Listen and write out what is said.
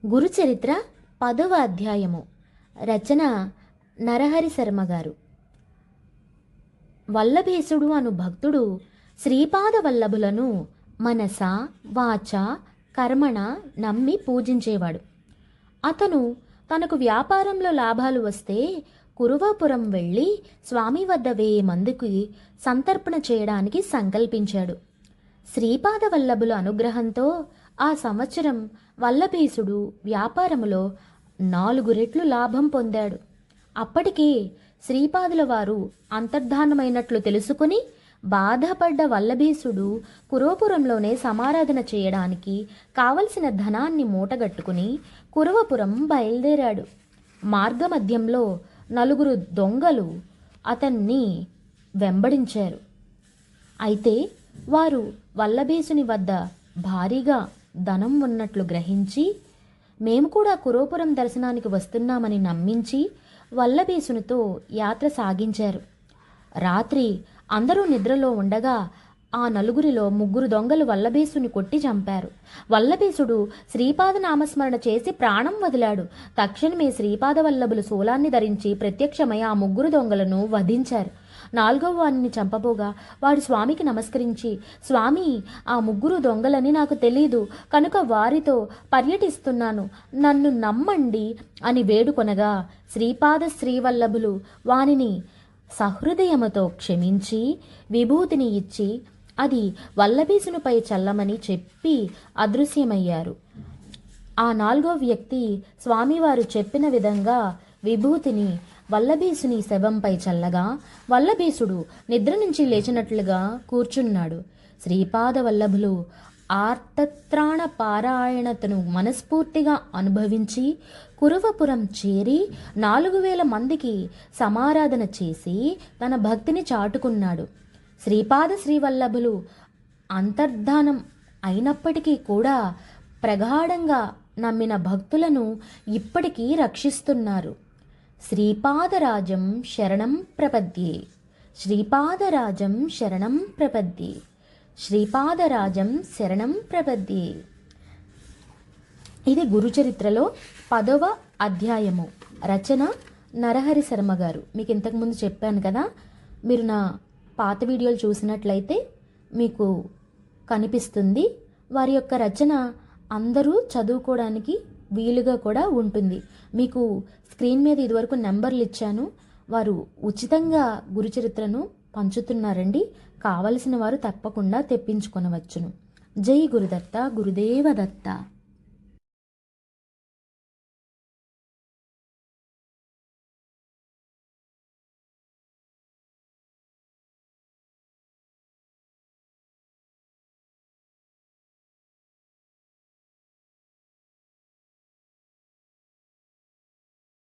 గురుచరిత్ర 10వ అధ్యాయము. రచన నరహరి శర్మ గారు. వల్లభేశుడు అను భక్తుడు శ్రీపాద వల్లభులను మనస వాచ కర్మణ నమ్మి పూజించేవాడు. అతను తనకు వ్యాపారంలో లాభాలు వస్తే కురువాపురం వెళ్ళి స్వామి వద్ద 1000 మందికి సంతర్పణ చేయడానికి సంకల్పించాడు. శ్రీపాద వల్లభుల అనుగ్రహంతో ఆ సంవత్సరం వల్లభేశుడు వ్యాపారములో 4 రెట్లు లాభం పొందాడు. అప్పటికే శ్రీపాదుల వారు అంతర్ధానమైనట్లు తెలుసుకుని బాధపడ్డ వల్లభేశుడు కురవపురంలోనే సమారాధన చేయడానికి కావలసిన ధనాన్ని మూటగట్టుకుని కురవపురం బయలుదేరాడు. మార్గమధ్యంలో 4 దొంగలు అతన్ని వెంబడించారు. అయితే వారు వల్లభేశుని వద్ద భారీగా ధనం ఉన్నట్లు గ్రహించి మేము కూడా కురవపురం దర్శనానికి వస్తున్నామని నమ్మించి వల్లభేశునితో యాత్ర సాగించారు. రాత్రి అందరూ నిద్రలో ఉండగా ఆ 4గురిలో 3 దొంగలు వల్లభేశుని కొట్టి చంపారు. వల్లభేశుడు శ్రీపాద నామస్మరణ చేసి ప్రాణం వదిలాడు. తక్షణమే శ్రీపాద వల్లభులు శూలాన్ని ధరించి ప్రత్యక్షమై ఆ 3 దొంగలను వధించారు. 4వ వాణ్ణి చంపబోగా వాడు స్వామికి నమస్కరించి, స్వామి, ఆ 3 దొంగలని నాకు తెలీదు కనుక వారితో పర్యటిస్తున్నాను, నన్ను నమ్మండి అని వేడుకొనగా శ్రీపాద శ్రీవల్లభులు వానిని సహృదయముతో క్షమించి విభూతిని ఇచ్చి అది వల్లభేశునిపై చల్లమని చెప్పి అదృశ్యమయ్యారు. ఆ 4వ వ్యక్తి స్వామివారు చెప్పిన విధంగా విభూతిని వల్లభేశుని శవంపై చల్లగా వల్లభేశుడు నిద్ర నుంచి లేచినట్లుగా కూర్చున్నాడు. శ్రీపాద వల్లభులు ఆర్తత్రాణ పారాయణతను మనస్ఫూర్తిగా అనుభవించి కురవపురం చేరి 4000 మందికి సమారాధన చేసి తన భక్తిని చాటుకున్నాడు. శ్రీపాద శ్రీవల్లభులు అంతర్ధానం అయినప్పటికీ కూడా ప్రగాఢంగా నమ్మిన భక్తులను ఇప్పటికీ రక్షిస్తున్నారు. శ్రీపాదరాజం శరణం ప్రపద్యే, శ్రీపాదరాజం శరణం ప్రపద్యే, శ్రీపాదరాజం శరణం ప్రపద్యే. ఇది గురుచరిత్రలో 10వ అధ్యాయము. రచన నరహరి శర్మ గారు. మీకు ఇంతకుముందు చెప్పాను కదా, మీరు నా పాత వీడియోలు చూసినట్లయితే మీకు కనిపిస్తుంది. వారి యొక్క రచన అందరూ చదువుకోవడానికి వీలుగా కూడా ఉంటుంది. మీకు స్క్రీన్ మీద ఇదివరకు నెంబర్లు ఇచ్చాను. వారు ఉచితంగా గురుచరిత్రను పంచుతున్నారండి. కావలసిన వారు తప్పకుండా తెప్పించుకొనవచ్చును. జై గురుదత్త, గురుదేవ దత్త.